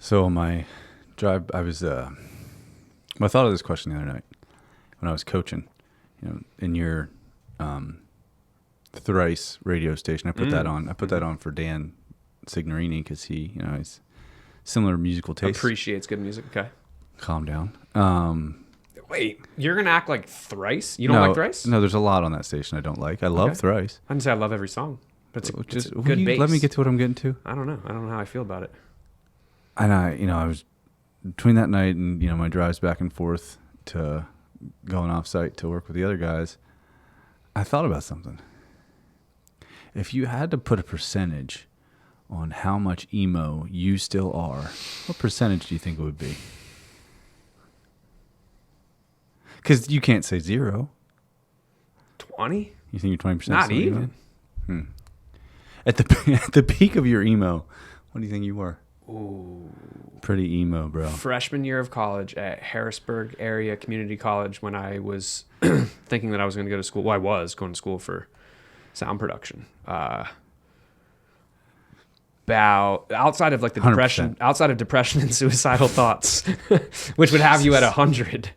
So on my drive, I was. I thought of this question the other night when I was coaching. In your Thrice radio station, I put that on. I put that on for Dan Signorini because he, he's similar musical taste. Appreciates good music. Okay. Calm down. Wait, you're gonna act like Thrice? You don't like Thrice? No, there's a lot on that station I don't like. I love Thrice. I didn't say I love every song, but it's a good bass. Let me get to what I'm getting to. I don't know how I feel about it. And I was between that night and my drives back and forth to going off site to work with the other guys. I thought about something. If you had to put a percentage on how much emo you still are, what percentage do you think it would be? Because you can't say 0. 20? You think you're 20%? Not even. Emo? At the peak of your emo, what do you think you were? Ooh. Pretty emo, bro. Freshman year of college at Harrisburg area community college when I was thinking that I was going to go to school. Well, I was going to school for sound production. Outside of like the 100%. outside of depression and suicidal thoughts, which would have you at 100.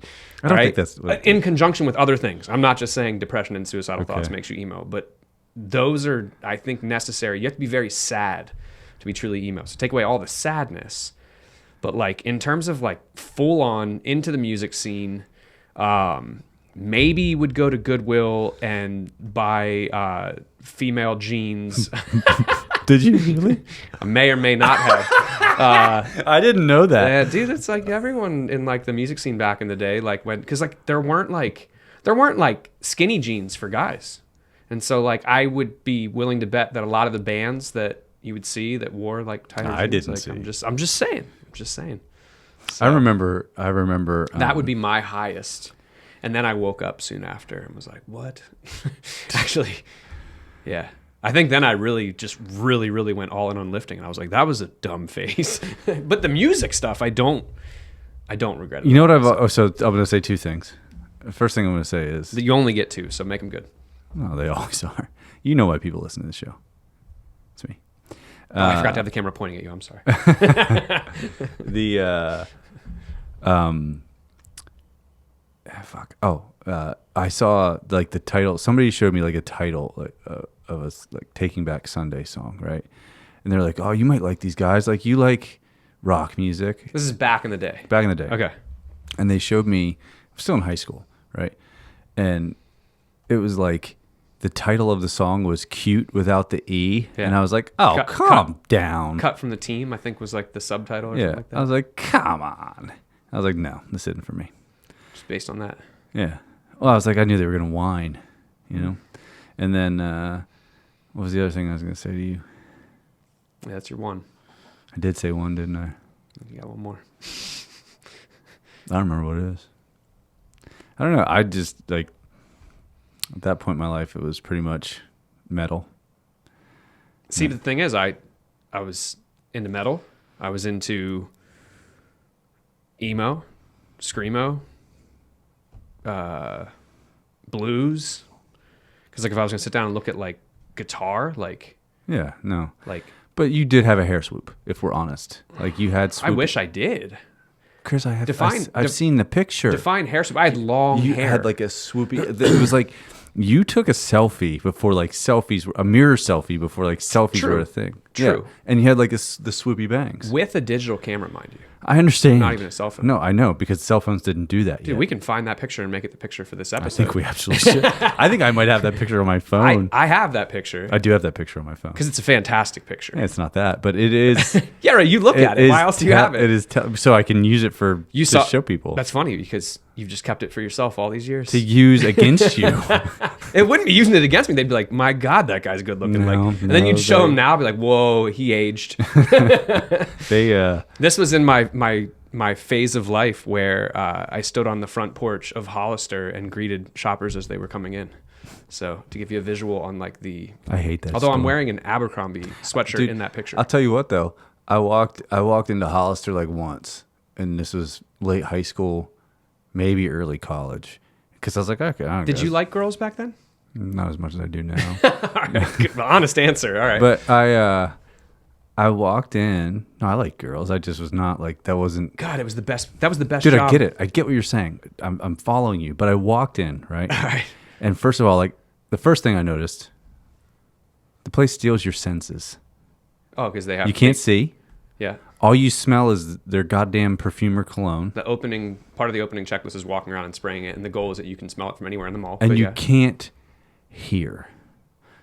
I don't think that's in conjunction with other things. I'm not just saying depression and suicidal thoughts makes you emo, but those are, I think, necessary. You have to be very sad to be truly emo. So take away all the sadness. But like in terms of like full on into the music scene, maybe would go to Goodwill and buy female jeans. Did you really? I may or may not have. I didn't know that. Yeah, dude, it's like everyone in like the music scene back in the day, like because like there weren't like skinny jeans for guys, and so like I would be willing to bet that a lot of the bands that you would see that wore like tighter jeans. I didn't like, see. I'm just saying. So, I remember. That would be my highest, and then I woke up soon after and was like, "What?" Actually, yeah. I think then I really went all in on lifting, and I was like, "That was a dumb phase." But the music stuff, I don't regret it. You know what so I'm going to say 2 things. The first thing I'm going to say is You only get 2, so make them good. No, they always are. You know why people listen to the show. It's me. I forgot to have the camera pointing at you. I'm sorry. I saw like the title. Somebody showed me like a title of a like Taking Back Sunday song, right? And they're like, "Oh, you might like these guys. Like you like rock music." This is back in the day. Back in the day. Okay. And they showed me. I'm still in high school, right? And it was like the title of the song was "Cute Without the E," and I was like, "Oh, calm down." Cut from the Team, I think, was like the subtitle or something like that. I was like, "Come on." I was like, "No, this isn't for me." Just based on that. Yeah. Well, I was like, I knew they were gonna whine, And then what was the other thing I was gonna say to you? Yeah, that's your one. I did say one, didn't I? You got one more. I don't remember what it is. I don't know. I just like at that point in my life, it was pretty much metal. See, the thing is, I was into metal. I was into emo, screamo, blues. Because like if I was gonna sit down and look at like guitar, like yeah, no, like. But you did have a hair swoop, if we're honest. Like you had. I wish I did. Chris, I've seen the picture. Define hair swoop. I had long hair. You had like a swoopy. It was like you took a selfie before like selfies, a mirror selfie before like selfies were a thing. True. Yeah. And you had like the swoopy bangs with a digital camera, mind you. I understand. Not even a cell phone. No, I know because cell phones didn't do that. Dude, we can find that picture and make it the picture for this episode. I think we absolutely should. I think I might have that picture on my phone. I have that picture. I do have that picture on my phone because it's a fantastic picture. Yeah, it's not that, but it is. Yeah, right. You look at it. Why else do you have it? It is so I can use it to show people. That's funny because you've just kept it for yourself all these years to use against you. It wouldn't be using it against me. They'd be like, "My God, that guy's good looking." And then you'd show him now, be like, "Whoa, he aged." This was in my phase of life where I stood on the front porch of Hollister and greeted shoppers as they were coming in. So to give you a visual on like I hate that. Although I'm wearing an Abercrombie sweatshirt in that picture. I'll tell you what though, I walked into Hollister like once, and this was late high school, maybe early college, because I was like, okay. Did you like girls back then? Not as much as I do now. All right, good, honest answer. All right, but I walked in. No, I like girls. I just was not like, that wasn't. God, it was the best. That was the best Dude, job. I get it. I get what you're saying. I'm following you. But I walked in, right? All right. And first of all, like, the first thing I noticed, the place steals your senses. Oh, because they have. You can't see. Yeah. All you smell is their goddamn perfume or cologne. Part of the opening checklist is walking around and spraying it, and the goal is that you can smell it from anywhere in the mall. And But you yeah. can't hear.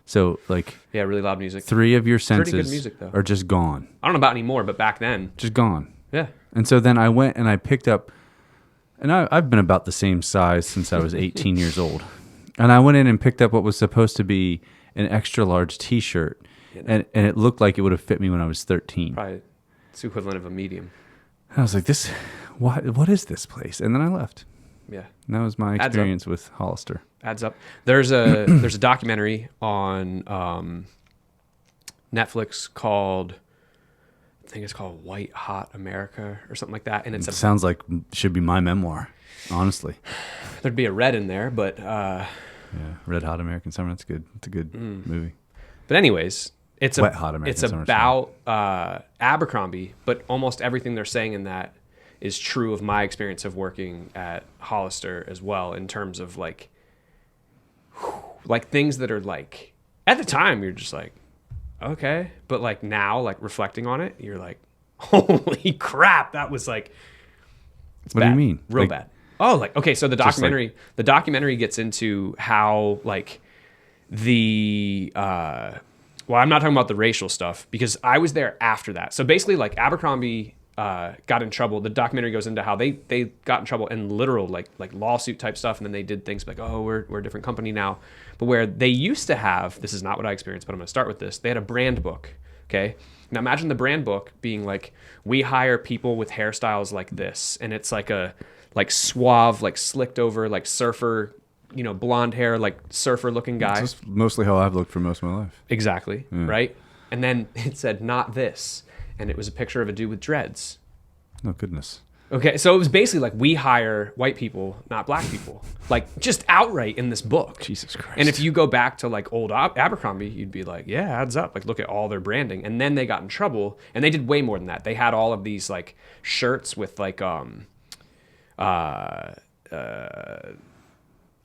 So, like, Yeah, really loud music. 3 of your Pretty good senses music, though. are just gone. I don't know about anymore, but back then. Just gone. Yeah. And so then I went and I picked up, and I've been about the same size since I was 18 years old. And I went in and picked up what was supposed to be an extra large T-shirt, and it looked like it would have fit me when I was 13. Probably it's the equivalent of a medium. And I was like, what is this place? And then I left. Yeah. And that was my experience with Hollister. Adds up. There's a documentary on Netflix called, I think it's called White Hot America or something like that. And It sounds like should be my memoir, honestly. There'd be a red in there, but Yeah, Red Hot American Summer. That's good. It's a good movie. But anyways, it's Wet Hot American it's Summer. about Abercrombie, but almost everything they're saying in that is true of my experience of working at Hollister as well, in terms of like things that are like, at the time you're just like, okay, but like now, like reflecting on it, you're like, holy crap, that was like, it's What bad. do you mean? Real Like- bad. Oh, like, okay, so the Just like- documentary gets into how like well, I'm not talking about the racial stuff because I was there after that. So basically, like Abercrombie got in trouble. The documentary goes into how they got in trouble in literal like lawsuit type stuff, and then they did things like, oh, we're a different company now. But where they used to have, this is not what I experienced, but I'm going to start with this. They had a brand book. Okay, now imagine the brand book being like, we hire people with hairstyles like this, and it's like a suave, like slicked over, like surfer, blonde hair, like surfer looking guy. That's mostly how I've looked for most of my life. Exactly. Right. And then it said, not this. And it was a picture of a dude with dreads. Oh, goodness. Okay. So it was basically like, we hire white people, not black people, like just outright in this book. Jesus Christ. And if you go back to like old Abercrombie, you'd be like, yeah, adds up. Like, look at all their branding. And then they got in trouble, and they did way more than that. They had all of these like shirts with like,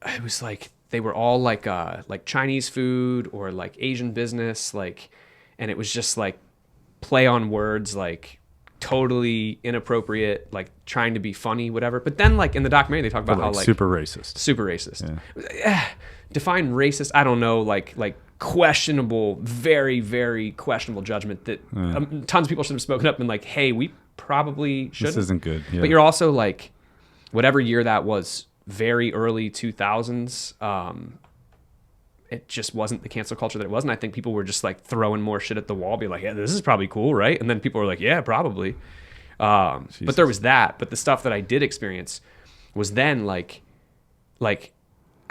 it was like they were all like Chinese food or like Asian business, like, and it was just like play on words, like totally inappropriate, like trying to be funny, whatever. But then like in the documentary they talk about how like super racist. Yeah. Define racist. I don't know, like questionable, very, very questionable judgment that tons of people should have spoken up and like, hey, we probably shouldn't. This isn't good. Yeah. But you're also like, whatever year that was, very early 2000s, it just wasn't the cancel culture that it was. And I think people were just like throwing more shit at the wall, be like, yeah, this is probably cool, right? And then people were like, yeah, probably. But there was that. But the stuff that I did experience was then like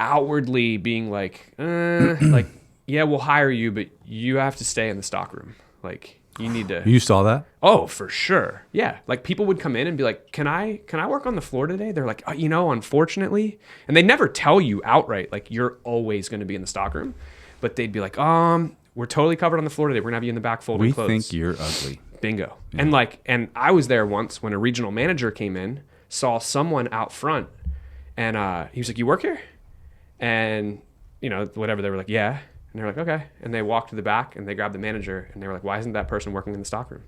outwardly being like, like, yeah, we'll hire you, but you have to stay in the stockroom. Like, you need to. You saw that? Oh, for sure. Yeah. Like people would come in and be like, can I work on the floor today? They're like, unfortunately. And they never tell you outright, like, you're always going to be in the stockroom. But they'd be like, we're totally covered on the floor today. We're going to have you in the back folding clothes. We think you're ugly. Bingo. Yeah. And I was there once when a regional manager came in, saw someone out front, and he was like, you work here? And, whatever. They were like, yeah. And they're like, okay. And they walked to the back and they grabbed the manager and they were like, why isn't that person working in the stockroom?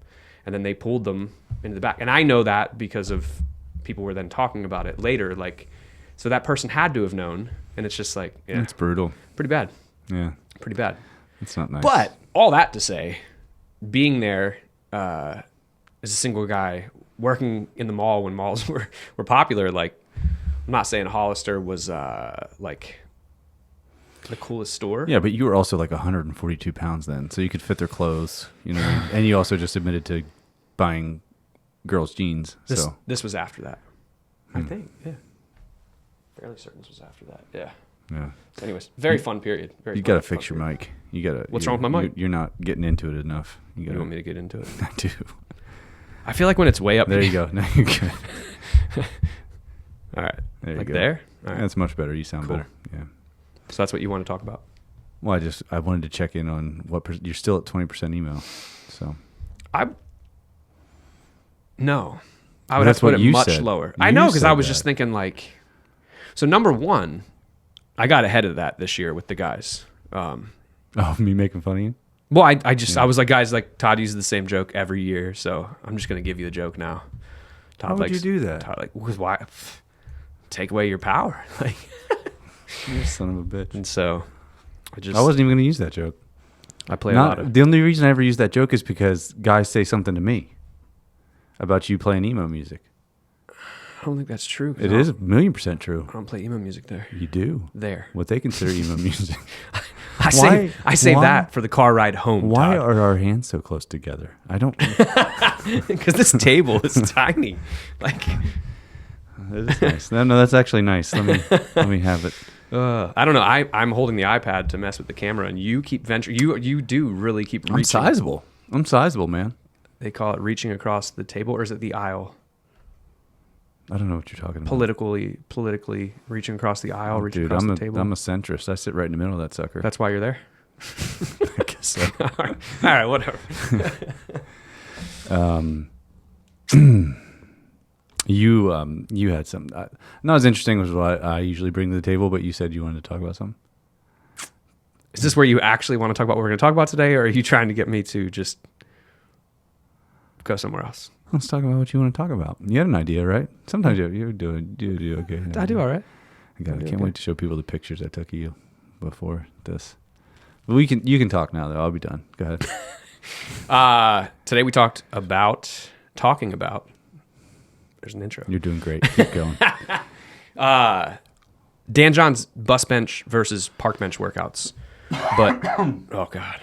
And then they pulled them into the back. And I know that because of people were then talking about it later. Like, so that person had to have known. And it's just like, yeah. It's brutal. Pretty bad. Yeah. Pretty bad. It's not nice. But all that to say, being there as a single guy working in the mall when malls were popular, like, I'm not saying Hollister was like the coolest store. Yeah, but you were also like 142 pounds then, so you could fit their clothes, and you also just admitted to buying girls' jeans. This was after that, I think. Yeah, fairly certain this was after that. Yeah. Yeah. So anyways, very fun period. You got to fix your mic. You got to. What's wrong with my mic? You're not getting into it enough. You want me to get into it? I do. I feel like when it's way up. There you go. Now you're good. All right. There you like go. There. All right. That's much better. You sound Cool. better. Yeah. So that's what you want to talk about? Well, I wanted to check in on what you're still at 20% email. So No. I would have That's to put what it you much said. lower. I You know, because I said was that. just thinking like, so number one, I got ahead of that this year with the guys. Oh, me making fun of you? Well, I was like, guys, like Todd uses the same joke every year, so I'm just gonna give you the joke now. Todd How would you do that? Todd like, because why? Take away your power, like. You son of a bitch. And so, I wasn't even going to use that joke. I play a lot of. The only reason I ever use that joke is because guys say something to me about you playing emo music. I don't think that's true. It is 1,000,000% true. I don't play emo music there. You do. There. What they consider emo music. I say that for the car ride home. Why Todd. are our hands so close together? I don't. Because this table is tiny. Like, That is nice. No, that's actually nice. Let me have it. I don't know. I'm holding the iPad to mess with the camera, and you keep venturing. You do really keep reaching. I'm sizable, man. They call it reaching across the table, or is it the aisle? I don't know what you're talking about. Politically reaching across the aisle, reaching Dude, across the table. I'm a centrist. I sit right in the middle of that sucker. That's why you're there. I guess so. All right, whatever. You had something not as interesting as what I usually bring to the table, but you said you wanted to talk about something. Is this where you actually want to talk about what we're going to talk about today, or are you trying to get me to just go somewhere else? Let's talk about what you want to talk about. You had an idea, right? Sometimes you do okay. I do all right. I can't wait to show people the pictures I took of you before this. But you can talk now though. I'll be done. Go ahead. Today we talking about. There's an intro. You're doing great. Keep going. Dan John's bus bench versus park bench workouts. But oh god,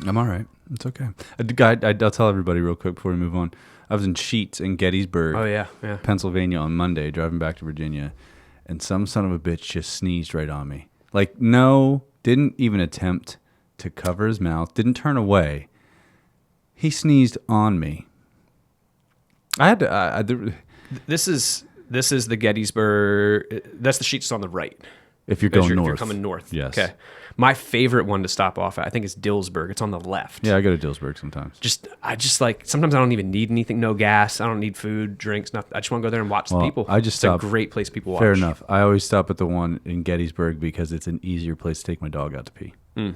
I'm all right. It's okay. I'll tell everybody real quick before we move on. I was in Sheets in Gettysburg, oh yeah. Pennsylvania on Monday, driving back to Virginia, and some son of a bitch just sneezed right on me. Like, no, didn't even attempt to cover his mouth, didn't turn away. He sneezed on me. I had to. This is the Gettysburg. That's the Sheets on the right. If you're going If north, you're coming north. Yes. Okay. My favorite one to stop off at, I think, is Dillsburg. It's on the left. Yeah, I go to Dillsburg sometimes. I just like, sometimes I don't even need anything, no gas. I don't need food, drinks, nothing. I just want to go there and watch the people. I just it's stop. a great place people watch. Fair enough. I always stop at the one in Gettysburg because it's an easier place to take my dog out to pee. Yeah.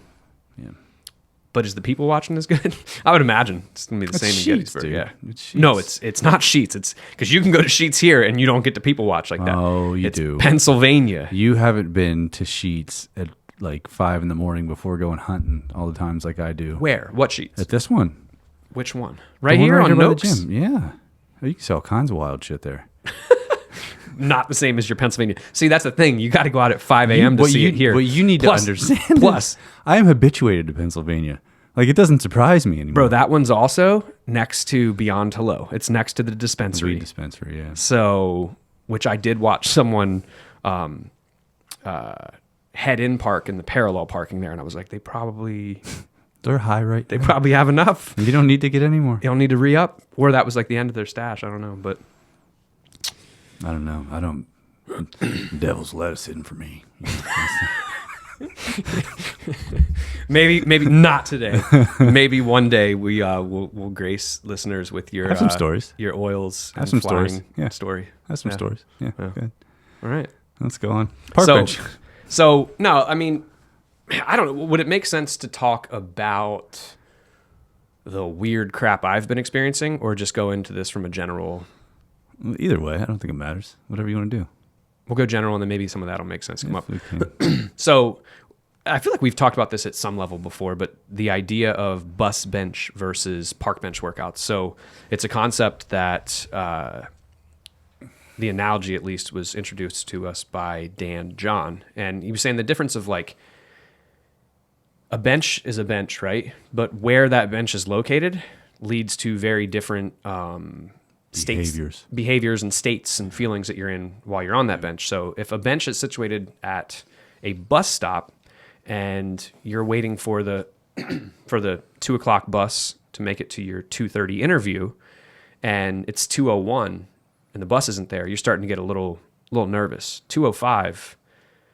But is the people watching as good? I would imagine it's gonna be the same in Sheets, Gettysburg. dude. Yeah. It's Sheets. No, it's not Sheets. It's because you can go to Sheets here and you don't get to people watch like that. Oh, you it's do. Pennsylvania. You haven't been to Sheets at like 5 a.m. before going hunting all the times like I do. Where? What Sheets? At this one. Which one? The Right one here on by the Noakes. gym. Yeah. Oh, you can see all kinds of wild shit there. Not the same as your Pennsylvania. See, that's the thing. You got to go out at 5 a.m. to see it here. What you need Plus- to understand Plus, I am habituated to Pennsylvania. Like, it doesn't surprise me anymore. bro, that one's also next to Beyond Hello. It's next to the dispensary. Weed dispensary, yeah. So, which I did watch someone head in park in the parallel parking there, and I was like, they probably They're high they probably have enough. You don't need to get any more. You don't need to re-up, or that was like the end of their stash. I don't know, but I don't know. I don't. Devil's lettuce hidden for me. maybe not today. Maybe one day we'll grace listeners with your I have some stories. your oils. I have and some flying stories. Yeah. story. I have some stories. Yeah. Good. All right. Let's go on. Park So- bench. So no, I mean, I don't know. Would it make sense to talk about the weird crap I've been experiencing, or just go into this from a general? Either way, I don't think it matters. Whatever you want to do. We'll go general, and then maybe some of that'll make sense come up. If we can. So I feel like we've talked about this at some level before, but the idea of bus bench versus park bench workouts. So it's a concept that the analogy, at least, was introduced to us by Dan John. And he was saying the difference of like a bench is a bench, right? But where that bench is located leads to very different behaviors and states and feelings that you're in while you're on that bench. So if a bench is situated at a bus stop and you're waiting for the for the 2:00 bus to make it to your 2:30 interview, and it's 2:01 and the bus isn't there, you're starting to get a little nervous. 2:05,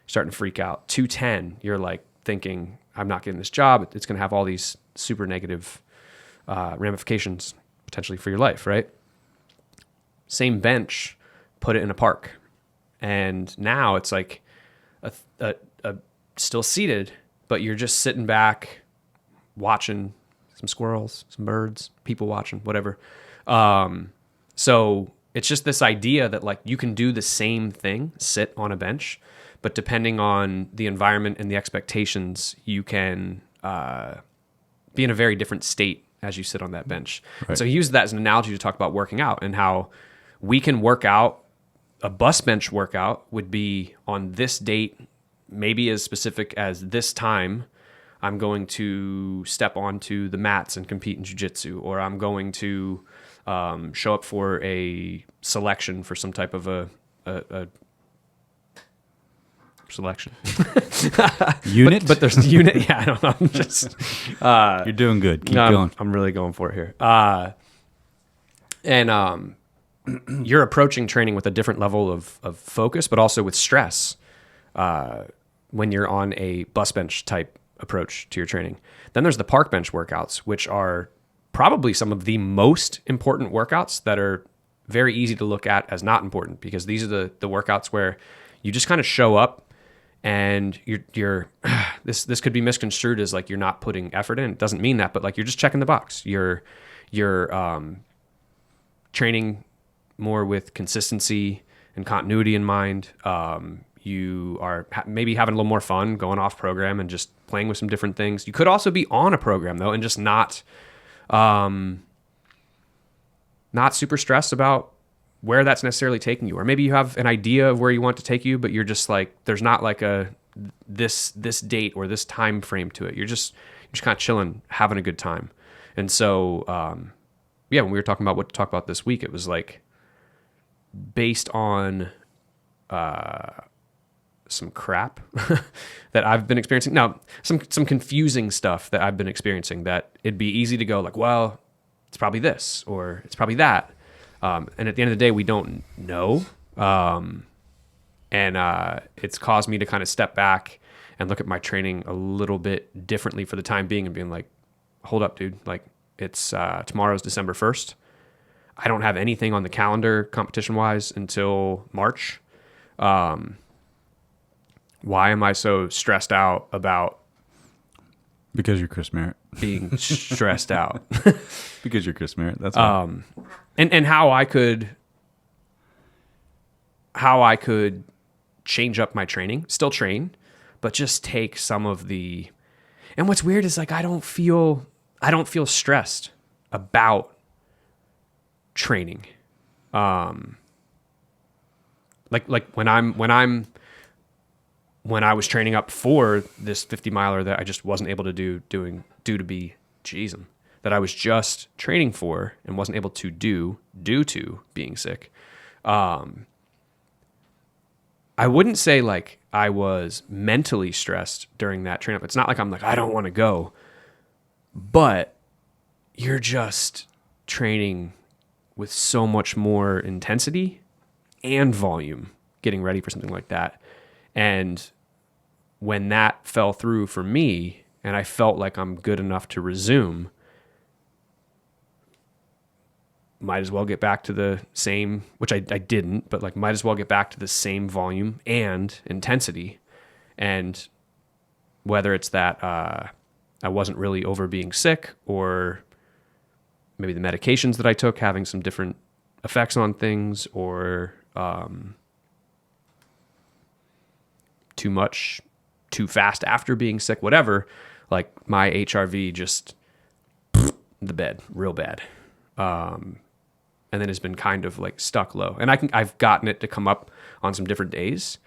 starting to freak out. 2:10, you're like thinking, I'm not getting this job. It's going to have all these super negative ramifications potentially for your life, right? Same bench, put it in a park. And now it's like a still seated, but you're just sitting back watching some squirrels, some birds, people watching, whatever. So it's just this idea that like you can do the same thing, sit on a bench, but depending on the environment and the expectations, you can be in a very different state as you sit on that bench. Right. So he used that as an analogy to talk about working out and how we can work out. A bus bench workout would be on this date, maybe as specific as this time, I'm going to step onto the mats and compete in jiu-jitsu, or I'm going to show up for a selection for some type of a selection. Unit? But there's unit. Yeah, I don't know. I'm just You're doing good. Keep going. I'm really going for it here. And you're approaching training with a different level of focus, but also with stress when you're on a bus bench type approach to your training. Then there's the park bench workouts, which are probably some of the most important workouts that are very easy to look at as not important, because these are the workouts where you just kind of show up and you're this could be misconstrued as like you're not putting effort in. It doesn't mean that, but like you're just checking the box. You're training more with consistency and continuity in mind. You are maybe having a little more fun going off program and just playing with some different things. You could also be on a program though and just not super stressed about where that's necessarily taking you. Or maybe you have an idea of where you want to take you, but you're just like, there's not like this date or this time frame to it. You're just kind of chilling, having a good time. And so, when we were talking about what to talk about this week, it was like based on some crap that I've been experiencing. Now, some confusing stuff that I've been experiencing that it'd be easy to go like, well, it's probably this or it's probably that. And at the end of the day, we don't know. And it's caused me to kind of step back and look at my training a little bit differently for the time being and being like, hold up, dude. Like it's tomorrow's December 1st. I don't have anything on the calendar competition wise until March. Why am I so stressed out about Because you're Chris Merritt. being stressed out? Because you're Chris Merritt. That's why. And how I could change up my training, still train, but just take some of the. And what's weird is like I don't feel stressed about training. Like when I was training up for this 50 miler that I just wasn't able to do that I was just training for and wasn't able to do due to being sick. I wouldn't say like I was mentally stressed during that training up. It's not like I'm like, I don't want to go, but you're just training with so much more intensity and volume getting ready for something like that. And when that fell through for me and I felt like I'm good enough to resume, might as well get back to the same, which I didn't, but like might as well get back to the same volume and intensity. And whether it's that I wasn't really over being sick, or maybe the medications that I took having some different effects on things, or too much, too fast after being sick, whatever, like my HRV just the bed real bad. And then has been kind of like stuck low. And I've gotten it to come up on some different days,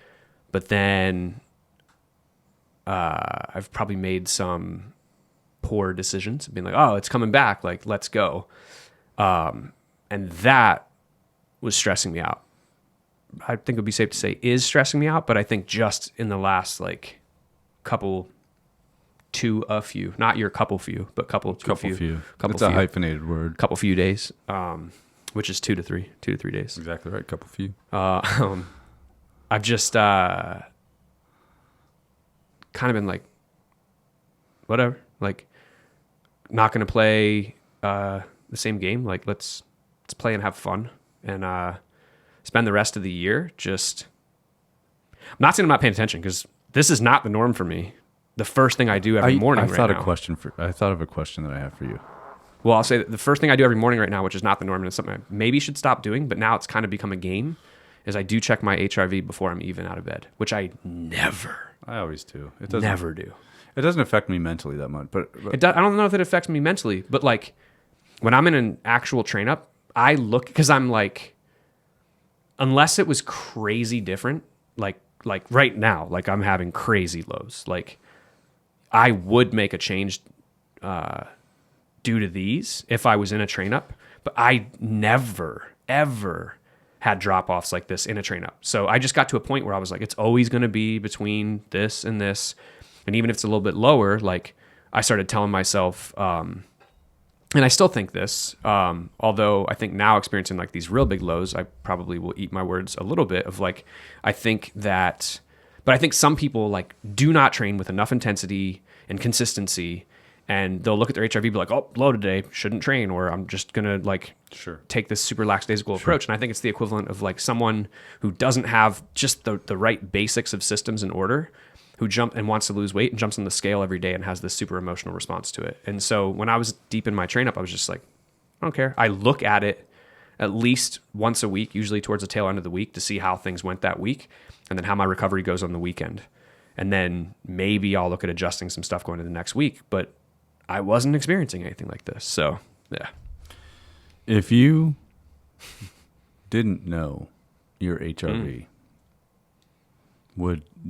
but then I've probably made some poor decisions, being like, oh, it's coming back, like let's go. And that was stressing me out. I think it would be safe to say is stressing me out, but I think just in the last like couple to a few, not your couple few, but couple few. It's a hyphenated word. Couple few days, which is 2 to 3 days. Exactly right. Couple few. I've just kind of been like, whatever, like not going to play the same game. Like let's play and have fun and spend the rest of the year just. I'm not saying I'm not paying attention because this is not the norm for me. The first thing I do every morning I thought right now. I thought of a question that I have for you. Well, I'll say that the first thing I do every morning right now, which is not the norm, and it's something I maybe should stop doing, but now it's kind of become a game, is I do check my HRV before I'm even out of bed, which I never. I always do. It Never do. It doesn't affect me mentally that much, but I don't know if it affects me mentally, but like when I'm in an actual train up, I look because I'm like, unless it was crazy different, like right now, like I'm having crazy lows, like I would make a change due to these if I was in a train up, but I never ever had drop offs like this in a train up. So I just got to a point where I was like, it's always going to be between this and this. And even if it's a little bit lower, like I started telling myself, and I still think this, although I think now experiencing like these real big lows, I probably will eat my words a little bit of like, I think some people like do not train with enough intensity and consistency, and they'll look at their HRV and be like, oh, low today, shouldn't train, or I'm just going to like take this super lackadaisical approach. And I think it's the equivalent of like someone who doesn't have just the right basics of systems in order, who jump and wants to lose weight and jumps on the scale every day and has this super emotional response to it. And so when I was deep in my train up, I was just like, I don't care. I look at it at least once a week, usually towards the tail end of the week, to see how things went that week and then how my recovery goes on the weekend. And then maybe I'll look at adjusting some stuff going into the next week, but I wasn't experiencing anything like this. So, yeah. If you didn't know your HRV,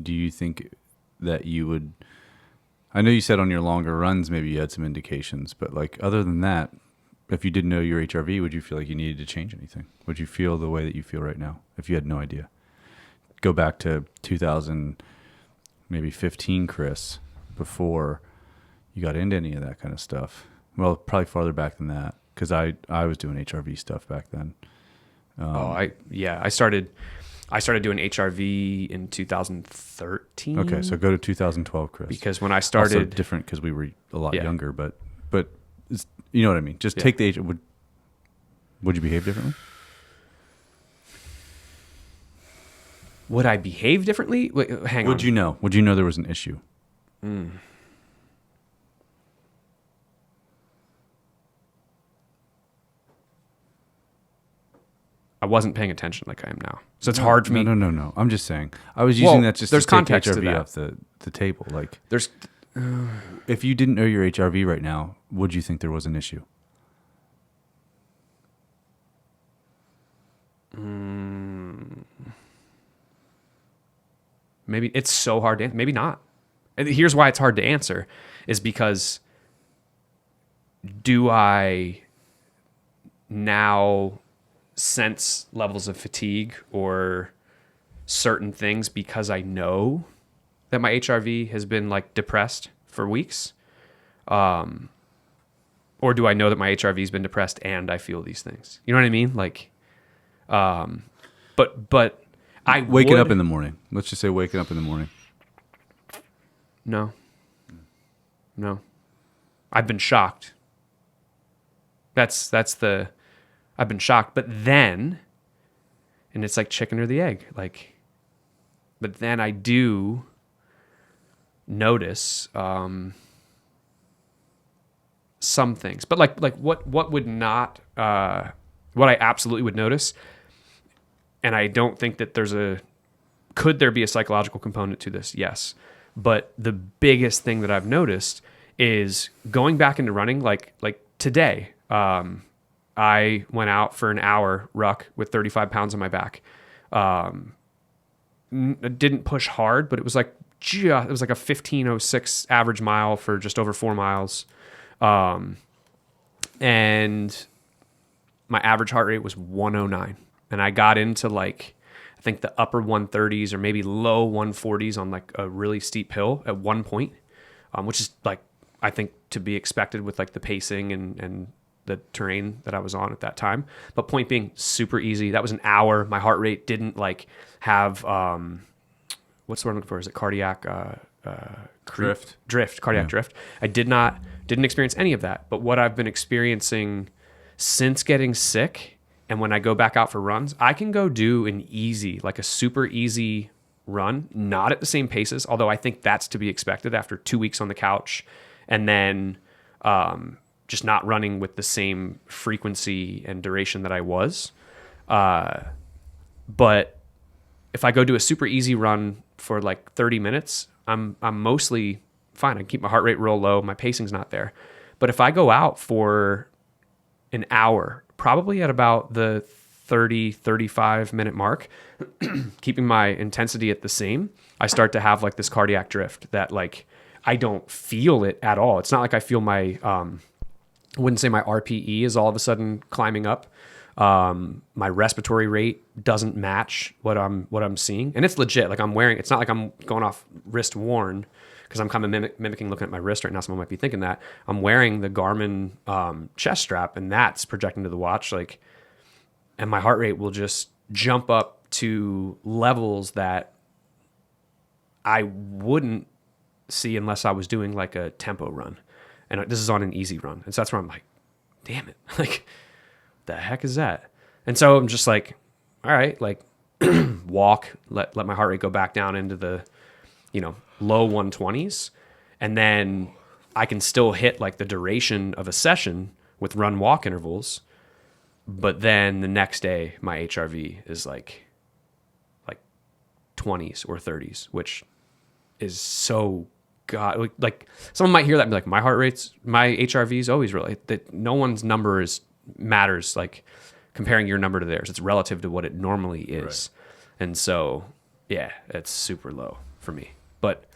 do you think that you would, I know you said on your longer runs maybe you had some indications, but like other than that, if you didn't know your HRV, would you feel like you needed to change anything? Would you feel the way that you feel right now if you had no idea? Go back to 2015, Chris, before you got into any of that kind of stuff. Well, probably farther back than that, because I was doing HRV stuff back then. I started doing HRV in 2013. Okay, so go to 2012, Chris. Because when I started, also different because we were a lot younger, but it's, you know what I mean. Just take the age. Would you behave differently? Would I behave differently? Wait, hang on. Would you know? Would you know there was an issue? I wasn't paying attention like I am now. So it's hard for me. No. I'm just saying. I was using that just there's to take context to HRV that. off the table. Like, There's if you didn't know your HRV right now, would you think there was an issue? Maybe it's so hard to, maybe not. And here's why it's hard to answer is because do I now sense levels of fatigue or certain things because I know that my HRV has been like depressed for weeks? Or do I know that my HRV has been depressed and I feel these things? You know what I mean? Like, but I waking up in the morning. Let's just say waking up in the morning. No. I've been shocked. I've been shocked, but then, and it's like chicken or the egg, like, but then I do notice, some things, but like what would not, what I absolutely would notice. And I don't think that could there be a psychological component to this? Yes. But the biggest thing that I've noticed is going back into running, like today, I went out for an hour ruck with 35 pounds on my back. Didn't push hard, but it was like a 15:06 average mile for just over 4 miles. And my average heart rate was 109. And I got into like, I think the upper 130s or maybe low 140s on like a really steep hill at one point, which is like, I think to be expected with like the pacing and the terrain that I was on at that time. But point being, super easy. That was an hour. My heart rate didn't like have, what's the word I'm looking for? Is it cardiac drift? Cardiac drift. I did not Didn't experience any of that. But what I've been experiencing since getting sick, and when I go back out for runs, I can go do an easy, like a super easy run, not at the same paces, although I think that's to be expected after 2 weeks on the couch, and then just not running with the same frequency and duration that I was. But if I go do a super easy run for like 30 minutes, I'm mostly fine. I keep my heart rate real low. My pacing's not there. But if I go out for an hour, probably at about the 30, 35 minute mark, keeping my intensity at the same, I start to have like this cardiac drift that like, I don't feel it at all. It's not like I feel my, I wouldn't say my RPE is all of a sudden climbing up. My respiratory rate doesn't match what I'm seeing. And it's legit. Like I'm wearing, it's not like I'm going off wrist worn, because I'm kind of mimicking looking at my wrist right now. Someone might be thinking that. I'm wearing the Garmin chest strap, and that's projecting to the watch. Like, and my heart rate will just jump up to levels that I wouldn't see unless I was doing like a tempo run. And this is on an easy run. And so that's where I'm like, damn it. Like, the heck is that? And so I'm just like, all right, like walk, let my heart rate go back down into the, low 120s. And then I can still hit like the duration of a session with run walk intervals. But then the next day, my HRV is like 20s or 30s, which is so God. Like someone might hear that and be like, my HRV is always really, that no one's number matters, like comparing your number to theirs. It's relative to what it normally is. Right. And so, yeah, it's super low for me. But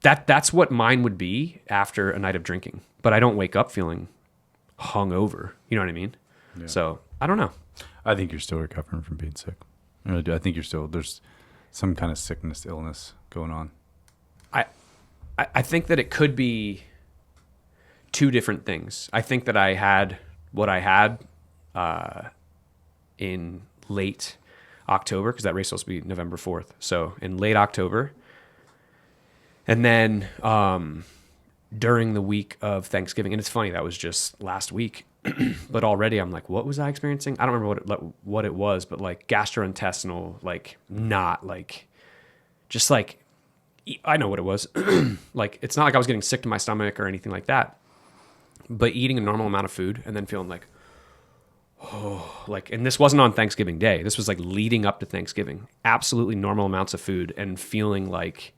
that's what mine would be after a night of drinking. But I don't wake up feeling hungover. You know what I mean? Yeah. So I don't know. I think you're still recovering from being sick. I really do. I think there's some kind of sickness, illness going on. I think that it could be two different things. I think that I had what I had in late October, because that race was supposed to be November 4th. So in late October. And then during the week of Thanksgiving, and it's funny, that was just last week, but already I'm like, what was I experiencing? I don't remember what it was, but like gastrointestinal, like not like, just like, I know what it was. Like, it's not like I was getting sick to my stomach or anything like that, but eating a normal amount of food and then feeling like, oh, like, and this wasn't on Thanksgiving Day. This was like leading up to Thanksgiving, absolutely normal amounts of food and feeling like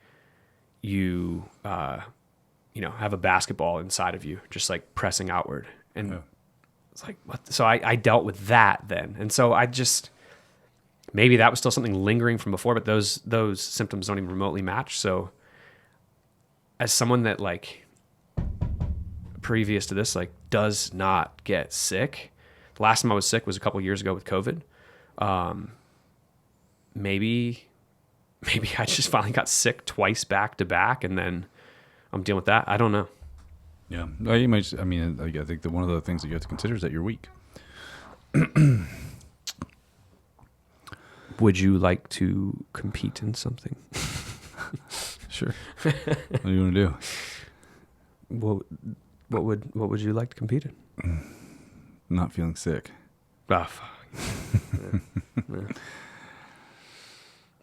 you, have a basketball inside of you, just like pressing outward. And yeah. It's like, what? So I dealt with that then. And so I just, maybe that was still something lingering from before, but those symptoms don't even remotely match. So as someone that like previous to this, like does not get sick. The last time I was sick was a couple years ago with COVID. Maybe I just finally got sick twice back to back, and then I'm dealing with that. I don't know. Yeah. Well, you might. I think that one of the things that you have to consider is that you're weak. Would you like to compete in something? Sure. What do you want to do? What would you like to compete in? Not feeling sick. Ah, fuck.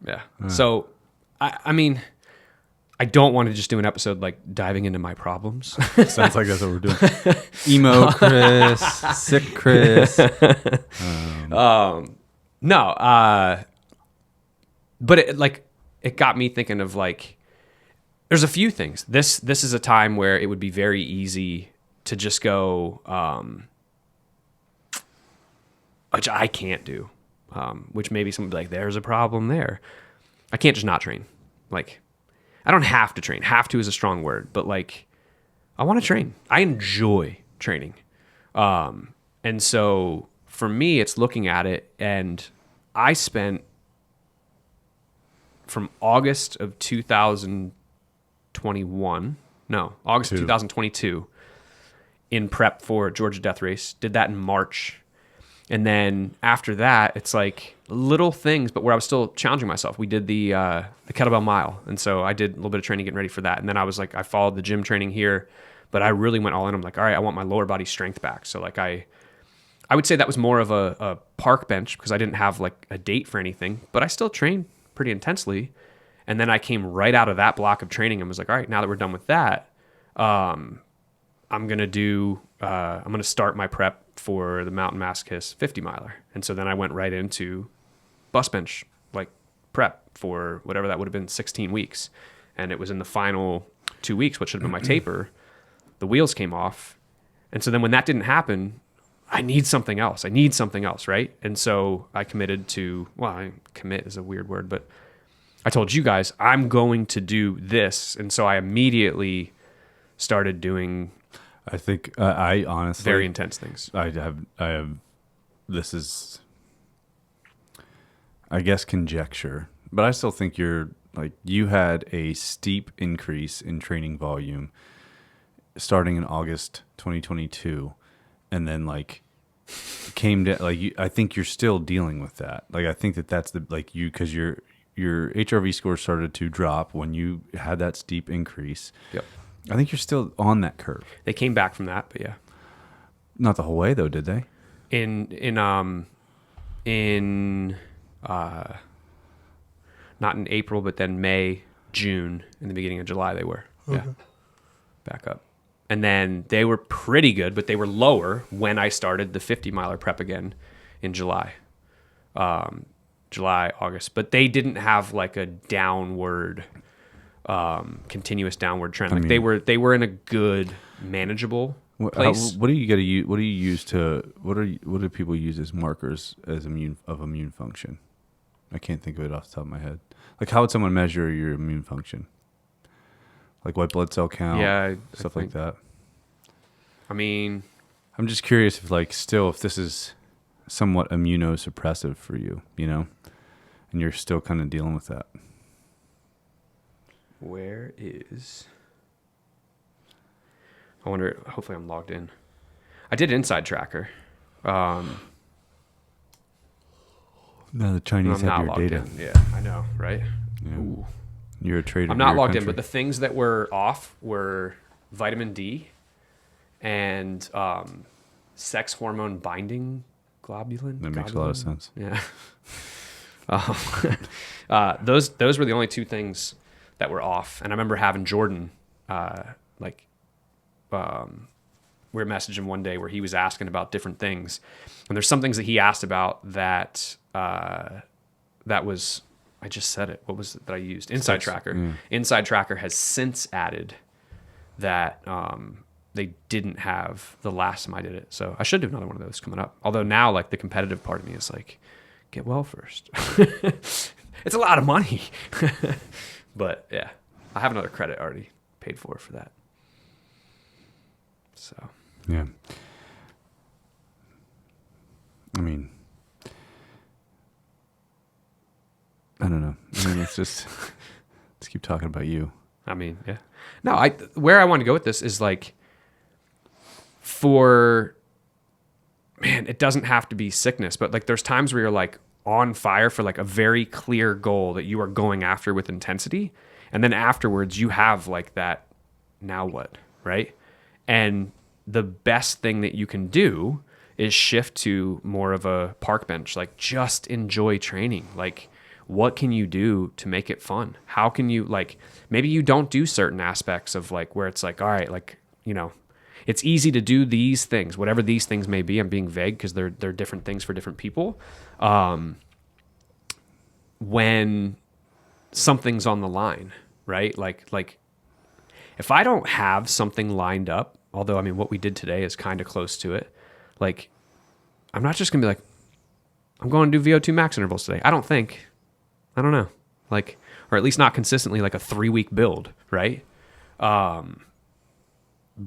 Yeah. So, I mean, I don't want to just do an episode like diving into my problems. Sounds like that's what we're doing. Emo Chris, sick Chris. No. But it got me thinking of like, there's a few things. This is a time where it would be very easy to just go, which I can't do. Which maybe someone would be like, there's a problem there. I can't just not train. Like, I don't have to train. Have to is a strong word, but like, I want to train. I enjoy training. And so for me, it's looking at it, and I spent from August of 2022 in prep for Georgia Death Race. Did that in March. And then after that, it's like little things, but where I was still challenging myself. We did the kettlebell mile. And so I did a little bit of training getting ready for that. And then I was like, I followed the gym training here, But I really went all in. I'm like, all right, I want my lower body strength back. So like I would say that was more of a park bench because I didn't have like a date for anything, but I still trained pretty intensely. And then I came right out of that block of training and was like, all right, now that we're done with that, I'm going to start my prep for the Mountain Masochist 50 miler. And so then I went right into bus bench, like prep for whatever that would have been 16 weeks. And it was in the final 2 weeks, which should have been my taper. The wheels came off. And so then when that didn't happen, I need something else. Right? And so I committed to, commit is a weird word, but I told you guys, I'm going to do this. And so I immediately started doing I think I honestly very intense things. I have this is I guess conjecture, but I still think you had a steep increase in training volume starting in August 2022 and then like came to like I think you're still dealing with that. Like I think that's the like you cuz your HRV score started to drop when you had that steep increase. Yep. I think you're still on that curve. They came back from that, but yeah. Not the whole way though, did they? Not in April, but then May, June, in the beginning of July they were. Okay. Yeah. Back up. And then they were pretty good, but they were lower when I started the 50 miler prep again in July. July, August. But they didn't have like a downward continuous downward trend. Like they were in a good, manageable place. What do people use as markers as immune function? I can't think of it off the top of my head. Like how would someone measure your immune function? Like white blood cell count, stuff like that. I mean, I'm just curious if this is somewhat immunosuppressive for you, and you're still kind of dealing with that. Where is... I wonder, hopefully I'm logged in. I did Inside Tracker. No, the Chinese have your data. In. Yeah, I know, right? Yeah. Ooh. You're a traitor. I'm not logged in, but the things that were off were vitamin D and sex hormone binding globulin. That makes a lot of sense. Yeah. Those were the only two things that were off. And I remember having Jordan, we were messaging one day where he was asking about different things. And there's some things that he asked about that was, I just said it. What was it that I used? Inside Tracker. Yeah. Inside Tracker has since added that they didn't have the last time I did it. So I should do another one of those coming up. Although now like the competitive part of me is like, get well first. It's a lot of money. But yeah, I have another credit already paid for that. So yeah, I mean, I don't know. I mean, let's keep talking about you. I mean, yeah. No, where I want to go with this is like, it doesn't have to be sickness, but like there's times where you're like on fire for like a very clear goal that you are going after with intensity. And then afterwards you have like that, now what, right? And the best thing that you can do is shift to more of a park bench, like just enjoy training. Like what can you do to make it fun? How can you like, maybe you don't do certain aspects of like where it's like, all right, like, it's easy to do these things, whatever these things may be. I'm being vague because they're different things for different people. When something's on the line, right? Like if I don't have something lined up, although I mean what we did today is kind of close to it. Like I'm not just gonna be like, I'm going to do VO2 max intervals today. I don't know. Like, or at least not consistently like a 3-week build, right?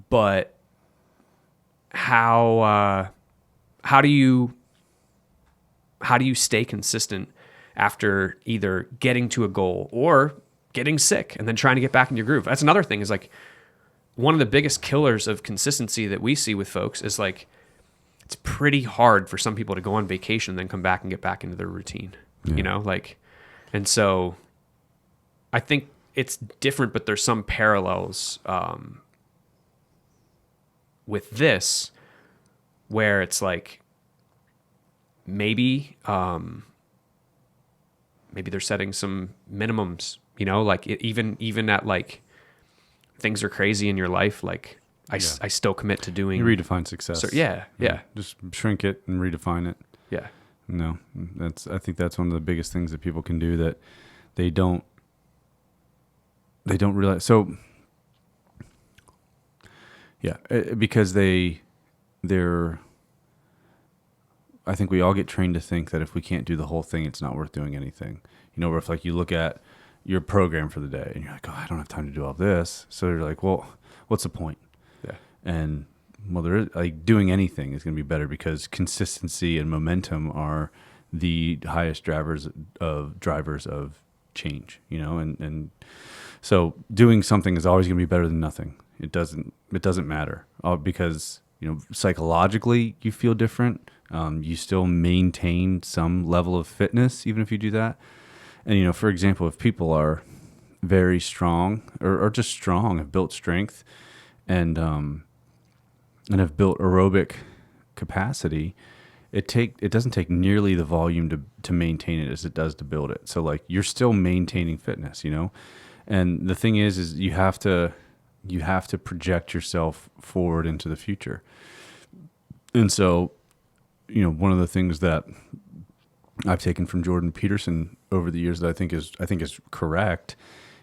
But how do you stay consistent after either getting to a goal or getting sick and then trying to get back in your groove? That's another thing is like one of the biggest killers of consistency that we see with folks is like, it's pretty hard for some people to go on vacation and then come back and get back into their routine, and so I think it's different, but there's some parallels with this, where it's like maybe they're setting some minimums, like even at like things are crazy in your life, like I still commit to doing. You redefine success. So, yeah. Just shrink it and redefine it. Yeah. No, I think that's one of the biggest things that people can do that they don't realize. So, yeah, because they're, I think we all get trained to think that if we can't do the whole thing, it's not worth doing anything. Where if like you look at your program for the day and you're like, oh, I don't have time to do all this. So you're like, well, what's the point? Yeah. And well, there is, like, doing anything is going to be better because consistency and momentum are the highest drivers of change, and so doing something is always going to be better than nothing. It doesn't matter because, psychologically you feel different. You still maintain some level of fitness, even if you do that. And, for example, if people are very strong or just strong, have built strength and have built aerobic capacity, it doesn't take nearly the volume to maintain it as it does to build it. So like you're still maintaining fitness, and the thing is you have to project yourself forward into the future. And so, one of the things that I've taken from Jordan Peterson over the years that I think is correct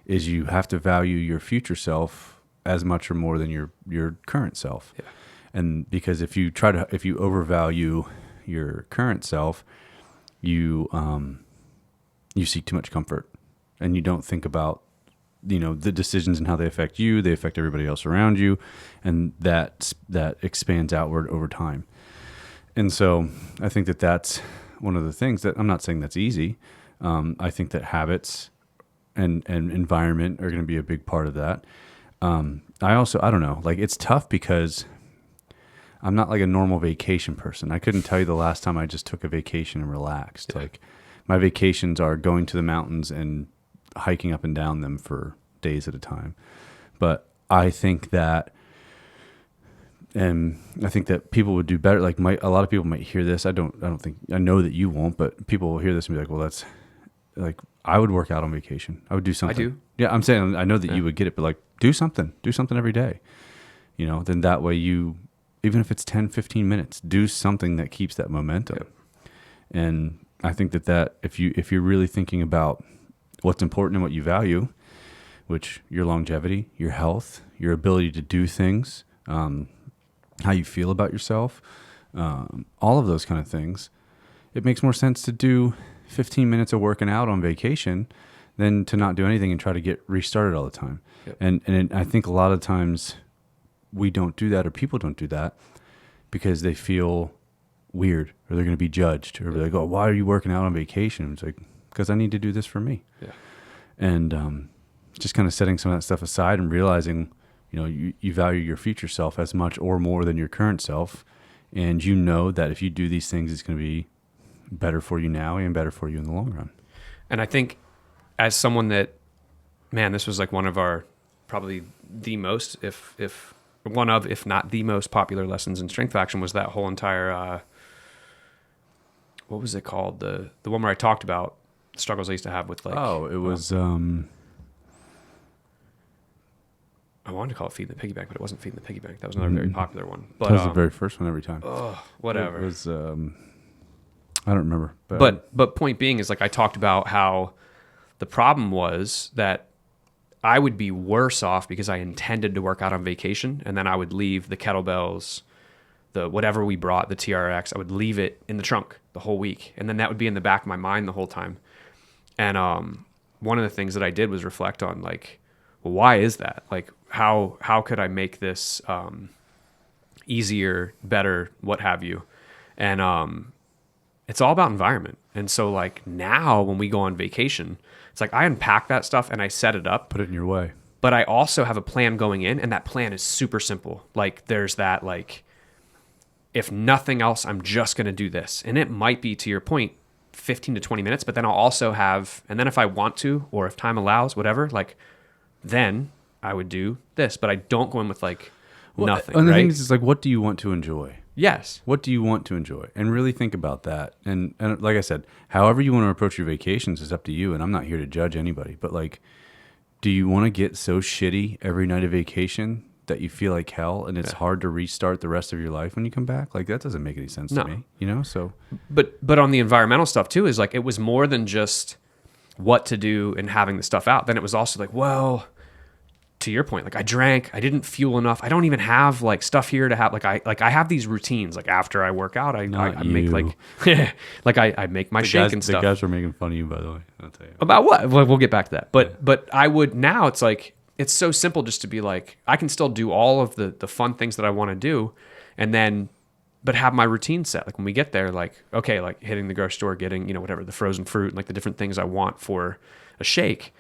is you have to value your future self as much or more than your current self. Yeah. And because if you overvalue your current self, you seek too much comfort and you don't think about, the decisions and how they affect you, they affect everybody else around you. And that expands outward over time. And so I think that that's one of the things that I'm not saying that's easy. I think that habits and environment are going to be a big part of that. I don't know, like it's tough because I'm not like a normal vacation person. I couldn't tell you the last time I just took a vacation and relaxed. Yeah. Like my vacations are going to the mountains and hiking up and down them for days at a time. But I think that people would do better. Like a lot of people might hear this. I know that you won't, but people will hear this and be like, well, that's like, I would work out on vacation. I would do something. I do. Yeah. I'm saying, I know that you would get it, but like do something every day, then that way even if it's 10, 15 minutes, do something that keeps that momentum. Yep. And I think that if you're really thinking about what's important and what you value, which your longevity, your health, your ability to do things, how you feel about yourself, all of those kind of things, it makes more sense to do 15 minutes of working out on vacation than to not do anything and try to get restarted all the time. Yep. And I think a lot of times we don't do that, or people don't do that because they feel weird or they're going to be judged, or they're like, oh, why are you working out on vacation? It's like, because I need to do this for me. Yeah. And just kind of setting some of that stuff aside and realizing, you value your future self as much or more than your current self. And that if you do these things, it's going to be better for you now and better for you in the long run. And I think as someone that, man, this was like one of our, probably the most, if not the most popular lessons in strength action, was that whole entire, what was it called? The one where I talked about struggles I used to have with like... Oh, it was... I wanted to call it Feeding the Piggy Bank, but it wasn't Feeding the Piggy Bank. That was another very popular one. But, that was the very first one every time. Oh, whatever. It was... I don't remember. But point being is like I talked about how the problem was that I would be worse off because I intended to work out on vacation, and then I would leave the kettlebells, the whatever we brought, the TRX, I would leave it in the trunk the whole week, and then that would be in the back of my mind the whole time. And one of the things that I did was reflect on like, well, why is that? Like, how could I make this easier, better, what have you? And it's all about environment. And so like now when we go on vacation, it's like I unpack that stuff and I set it up. Put it in your way. But I also have a plan going in, and that plan is super simple. Like there's that like, if nothing else, I'm just going to do this. And it might be, to your point, 15 to 20 minutes, but then I'll also have, and then if I want to, or if time allows, whatever, like then I would do this. But I don't go in with like, nothing. And the right? thing is, like, what do you want to enjoy? Yes. What do you want to enjoy? And really think about that. And like I said, however you want to approach your vacations is up to you. And I'm not here to judge anybody. But, like, do you want to get so shitty every night of vacation that you feel like hell and it's hard to restart the rest of your life when you come back? Like, that doesn't make any sense to me, you know? So, but on the environmental stuff too, is like, it was more than just what to do and having the stuff out. Then it was also like, well, to your point, like, I drank, I didn't fuel enough. I don't even have like stuff here to have, I have these routines. Like, after I work out, I make like, like I make my shake and stuff. The guys were making fun of you, by the way. I'll tell you. About what? Well, we'll get back to that. But I would, now it's like, it's so simple just to be like, I can still do all of the fun things that I want to do, and then, but have my routine set. Like, when we get there, like, okay, like hitting the grocery store, getting, whatever, the frozen fruit, and like the different things I want for a shake.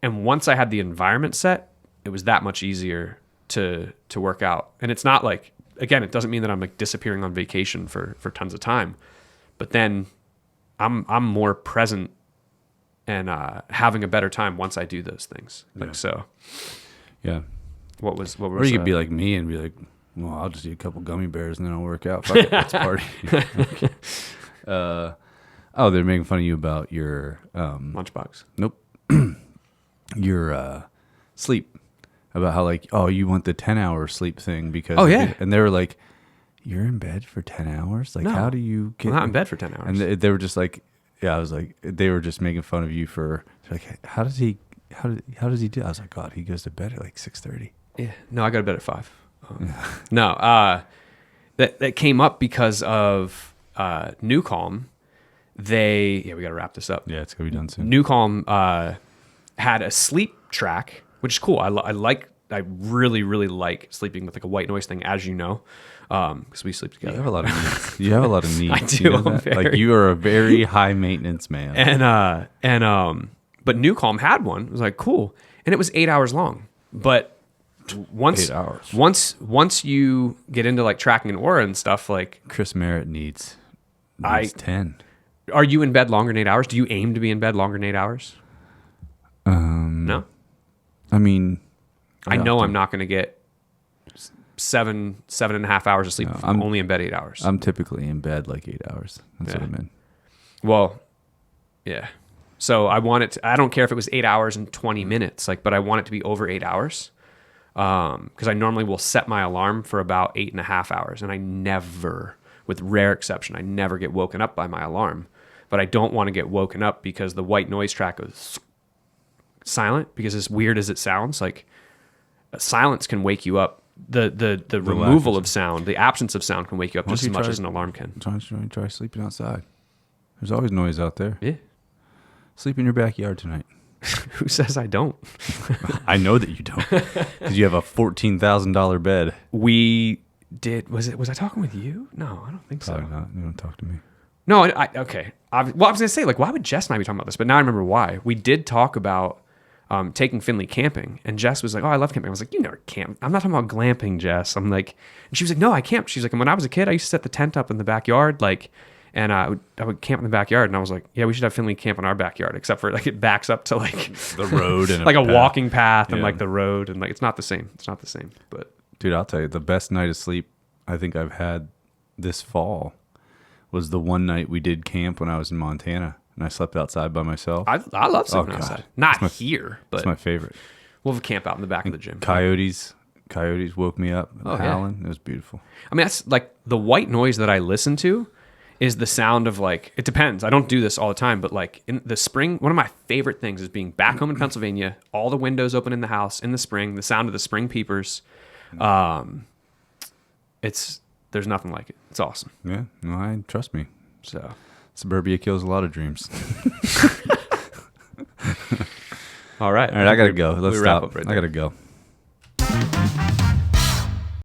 And once I had the environment set, it was that much easier to work out. And it's not like, again, it doesn't mean that I'm like disappearing on vacation for tons of time, but then I'm more present and having a better time once I do those things. Like, so. Yeah. What was or you could be like me and be like, well, I'll just eat a couple gummy bears and then I'll work out. Fuck it, let's party. Oh, they're making fun of you about your lunchbox. Nope. Your sleep, about how, like, oh, you want the 10-hour sleep thing because and they were like, you're in bed for 10 hours, like, how do you get I'm not in bed for 10 hours? And they were just like, I was like, they were just making fun of you for like, how does he do? I was like, God, he goes to bed at like 6:30. Yeah, no, I go to bed at 5. No, that came up because of New Calm. We got to wrap this up. Yeah, it's gonna be done soon. New Calm had a sleep track, which is cool. I really, really like sleeping with like a white noise thing, as you know, because we sleep together. You have a lot of needs. You have a lot of needs. I do. You know that? Like, you are a very high maintenance man. But New Calm had one. It was like, cool, and it was 8 hours long. But once 8 hours. Once you get into like tracking an aura and stuff, like Chris Merritt needs 10. Are you in bed longer than 8 hours? Do you aim to be in bed longer than 8 hours? No. I mean, I know I'm not going to get 7.5 hours of sleep. No, I'm only in bed 8 hours. I'm typically in bed like 8 hours. That's what I'm in. Well, yeah. So I want it. I don't care if it was 8 hours and 20 minutes, like, but I want it to be over 8 hours. Because I normally will set my alarm for about 8.5 hours, and I never, with rare exception, I never get woken up by my alarm. But I don't want to get woken up because the white noise track goes silent, because as weird as it sounds, like, silence can wake you up. The removal of sound, the absence of sound, can wake you up just as much as an alarm can. Try sleeping outside. There's always noise out there. Yeah. Sleep in your backyard tonight. Who says I don't? I know that you don't, because you have a $14,000 bed. We did. Was I talking with you? No, I don't think Probably so. not. You don't talk to me. No, okay. I was going to say, like, why would Jess and I be talking about this? But now I remember why. We did talk about taking Finley camping, and Jess was like, oh, I love camping. I was like, you never camp. I'm not talking about glamping, Jess. I'm like, and she was like, no, I camped. She's like, and when I was a kid, I used to set the tent up in the backyard, like, and I would camp in the backyard. And I was like, yeah, we should have Finley camp in our backyard, except for, like, it backs up to, like, the road and like a walking path and, Yeah. like, the road, and, like, it's not the same. It's not the same. But dude, I'll tell you, the best night of sleep I think I've had this fall was the one night we did camp when I was in Montana, and I slept outside by myself. I love sleeping God. outside. Not here, but It's my favorite. we'll have a camp out in the back of the gym. Coyotes woke me up, Oh, yeah. howling. It was beautiful. I mean, that's like the white noise that I listen to is the sound of, like, it depends. I don't do this all the time, but, like, in the spring, one of my favorite things is being back home in Pennsylvania, all the windows open in the house in the spring, the sound of the spring peepers. There's nothing like it. It's awesome. Yeah, no, trust me. So Suburbia kills a lot of dreams. all right. All right, I gotta go. Let's we wrap stop. up right I there. gotta go.